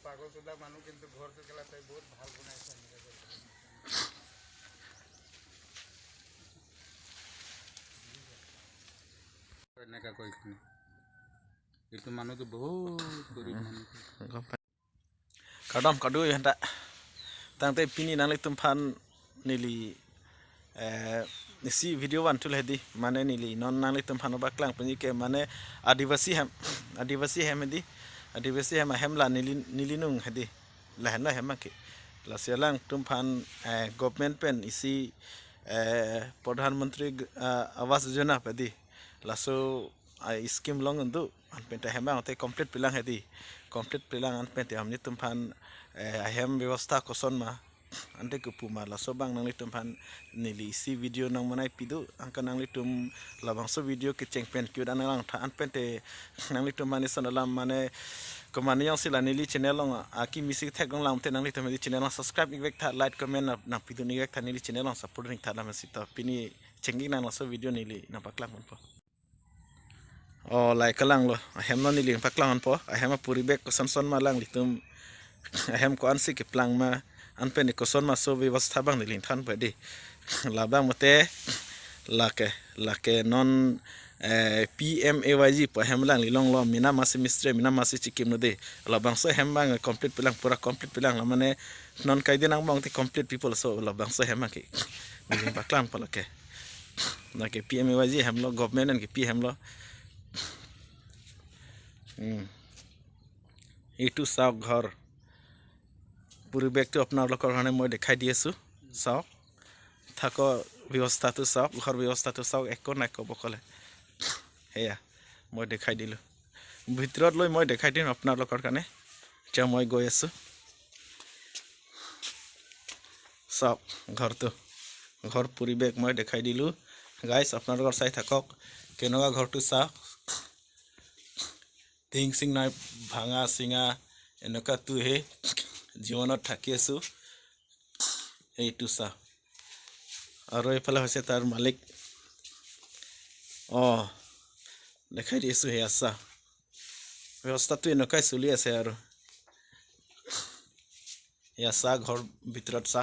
পাগল সুদা মানুহ কিন্তু ঘৰটো কেলা তই বহুত ভাল বনাইছ এনেকা কৈ কিনে এইটো মানুহটো বহুত গৰীব মানুহ kadam kadu henta tangte pini nangli tumpan nili isi video wan tul hedi mane nili non nangli tumpan baklang punyi ke mane adivasi hem hedi adivasi hem la nili nung hedi lahen la hem ke la selang tumpan government pen isi pradhan mantri awas yojana pedi laso scheme long undu an penta hema ote complete pilang hedi complete pilang an pente amni tumpan hem ବ୍ୟବস্থা koson ma ante kupuma la sobang nangli tumpan nili si video nang manai pidu angka nangli tum labangso video ke cengpen kyu dan nang tha an pente nangli tum mani sonalam mane komani yang sila nili channel long aki misi thek long lam te nangli tum di channel subscribe igek tha like comment na pidu ni igek tha nili channel long support ring tha lam sita pini cenggi nang so video nili na paklang po oh like kalang lo hem no nili paklang po hem puribek koson son malang litum hem ko ansi ke plang ma an pe ni koson ma so व्यवस्था bang ni lin than pe di labang mote lake non PMAYG po hem lang lilong lo mina masi mistre mina masi chikim no de labang so hem bang complete pilang pura complete pilang la mane non kai din ang bang te complete people so labang so hem ke ni baklan pa lake na ke PMAYG hem lo government an ke P hem lo এইটো চাওক ঘৰ পৰিৱেশটো আপোনালোকৰ কাৰণে মই দেখাই দি আছো চাওক থাকৰ ব্যৱস্থাটো চাওক ঘৰ ব্যৱস্থাটো চাওক একো নাই ক'ব ক'লে হেয়া মই দেখাই দিলোঁ ভিতৰত লৈ মই দেখাই দিম আপোনালোকৰ কাৰণে এতিয়া মই গৈ আছো চাওক ঘৰটো ঘৰ পৰিৱেশ মই দেখাই দিলোঁ গাইছ আপোনালোকৰ চাই থাকক কেনেকুৱা ঘৰটো চাওক টিং সিং নাই ভাঙা সিঙা এনেকুৱা তুহে জীৱনত থাকি আছো এইটো চা আৰু এইফালে হৈছে তাৰ মালিক দেখাই দিছো হে আছা ব্যৱস্থাটো এনেকুৱাই চলি আছে আৰু এয়া চা ঘৰ ভিতৰত চা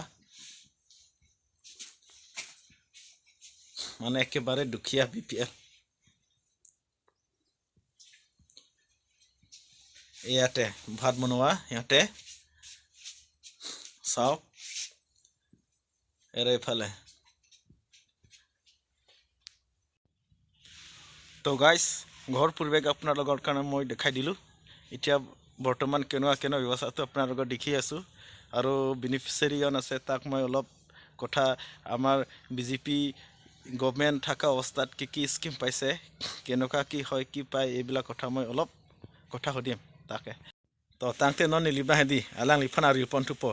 মানে একেবাৰে দুখীয়া বিপিএল ইয়াতে ভাত বনোৱা ইয়াতে চাওক এৰে ফালে তো গাইস ঘৰ পৰিৱেশ আপোনালোকৰ কাৰণে মই দেখাই দিলোঁ এতিয়া বৰ্তমান কেনেকুৱা ব্যৱস্থাটো আপোনালোকক দেখি আছো আৰু বেনিফিচিয়াৰী আছে তাক মই অলপ কথা আমাৰ বিজেপি গভৰ্নমেণ্ট থকা অৱস্থাত কি স্কিম পাইছে কেনেকুৱা কি হয় কি পায় এইবিলাক কথা মই অলপ কথা সুধিম তাকে তো তাংতে ন নিলিবা হেদি আলাং লিফান আৰু ৰিপনটো প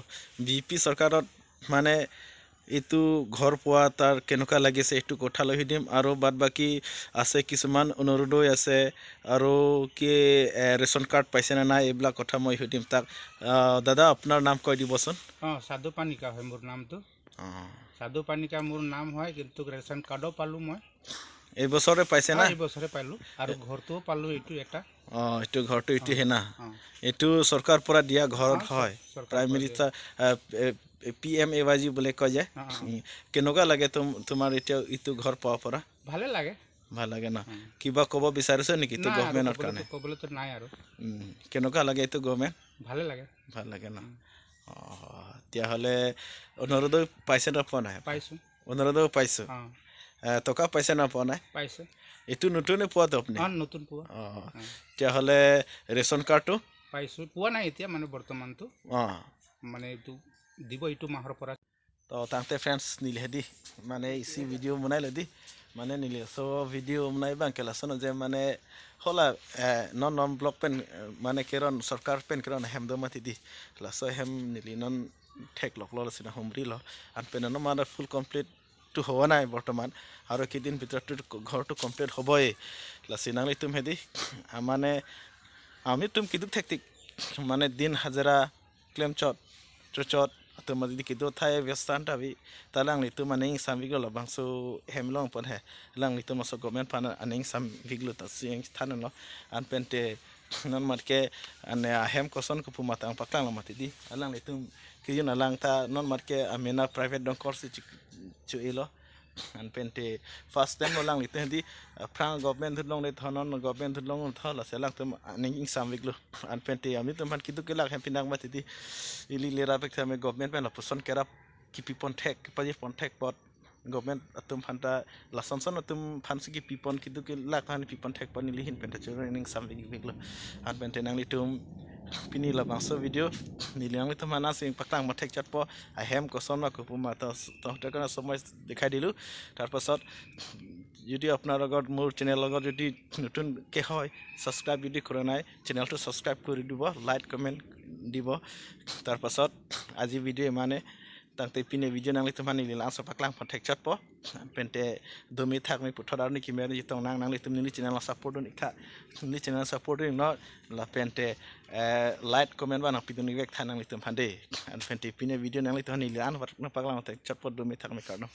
বিপি চৰকাৰত মানে এইটো ঘৰ পোৱা তাৰ কেনেকুৱা লাগিছে এইটো কথা লৈ দিম আৰু বাদ বাকি আছে কিছুমান অনুৰোধ আছে আৰু কি ৰেশন কাৰ্ড পাইছে না নাই এইবিলাক কথা মই সুধিম তাক দাদা আপোনাৰ নাম কৈ দিবচোন সাধু পানিকা হয় মোৰ নামটো সাধু পানিকা মোৰ নাম হয় কিন্তু ৰেশন কাৰ্ডো পালো মই এই বছৰে পাইছে না এই বছৰে পালো আৰু ঘৰটোও পালো এইটো এটা এইটো ঘৰটো এইটো হেনা এইটো চৰকাৰ পৰা দিয়া ঘৰত হয় প্ৰাইম মিনিষ্টাৰ PMAYG বলে কয় যে কেনেকুৱা লাগে তোমাৰ এতিয়া ইটো ঘৰ পোৱা পৰা ভালে লাগে ভাল লাগে না কিবা ক'ব বিচাৰিছে নেকি তো গভৰ্নমেণ্টৰ কাৰণে ক'বলৈতো নাই আৰু কেনেকুৱা লাগে এইটো গভৰ্নমেণ্ট ভাল লাগে না তেতিয়াহ'লে অনুৰোধ পাইছে না পোৱা নাই পাইছো অনুৰোধ পাইছো টকা পাইছে না পোৱা নাই পাইছে এইটো নতুনে পোৱাতো আপুনি নতুন পোৱা তেতিয়াহ'লে ৰেচন কাৰ্ডটো পাইছো পোৱা নাই এতিয়া মানে বৰ্তমানটো মানে এইটো দিব এইটো মাহৰ পৰা তো তাতে ফ্ৰেন্ডছ নিলেদি মানে ইসি ভিডিও বনাই লদি মানে নিলে সো ভিডিও বনাই বাং কেলাসন যে মানে হলা নন ব্লক পেন মানে কেরন সরকার পেন কেরন হেমদমাতি দি লাসো হেম নিলি নন ঠেক লক লসিনা হোমরি ল আন পেন ন মানে ফুল কমপ্লিট টু হওয়া নাই বর্তমান আর কিদিন ভিতরতে ঘরটো কমপ্লিট হবই লাসিনাংলি তুম হেদি মানে আমি তুম কিদু থেকতিক মানে দিন হাজারা ক্লেম চট তো madi kido thai vestan tabi talang ni tu maning sam viglo lo bangso hemlong pon he lang ni tu maso government pan aning sam viglo ta sing than lo an pente non mat ke ane ahem koson ku pumata ang paklang la matidi alang letum kiyun alang ta non mat ke amena private don course chu ilo an pente first time lang litu di prang government thulong le thonon government thulong thola selang tum ning sam wiglo an pente ami tum han kitu kelak hem pinang matidi ili lera pek thame government pen la puson kera kipi pon tek paji pon tek pot government atum phanta lasanson atum phansigi pipon kitu ke lak han pipon tek pani lihin penta churu ning sam wiglo an pente nang litum pini la bangso video niliang itu mana sing paklang matek chatpo ahem koson na kupuma ta ta সময় দেখাই দিলো তার পাছত যদি আপনার লগত মোর channel লগত যদি নতুন কে হয় সাবস্ক্রাইব যদি করে নাই চ্যানেলটো সাবস্ক্রাইব করে দিব লাইক কমেন্ট দিব তার পাছত আজি ভিডিও মানে tangte pine video nang litum hani lila so paklang patek chatpo pente domi thak mi puthar ni kimere jitong nang litum ni channel support ni kha ni channel support no la pente like comment ba na piduni vek thanang litum hande an pente pine video nang litum hani lila an paklang patek chatpo domi thak mi karno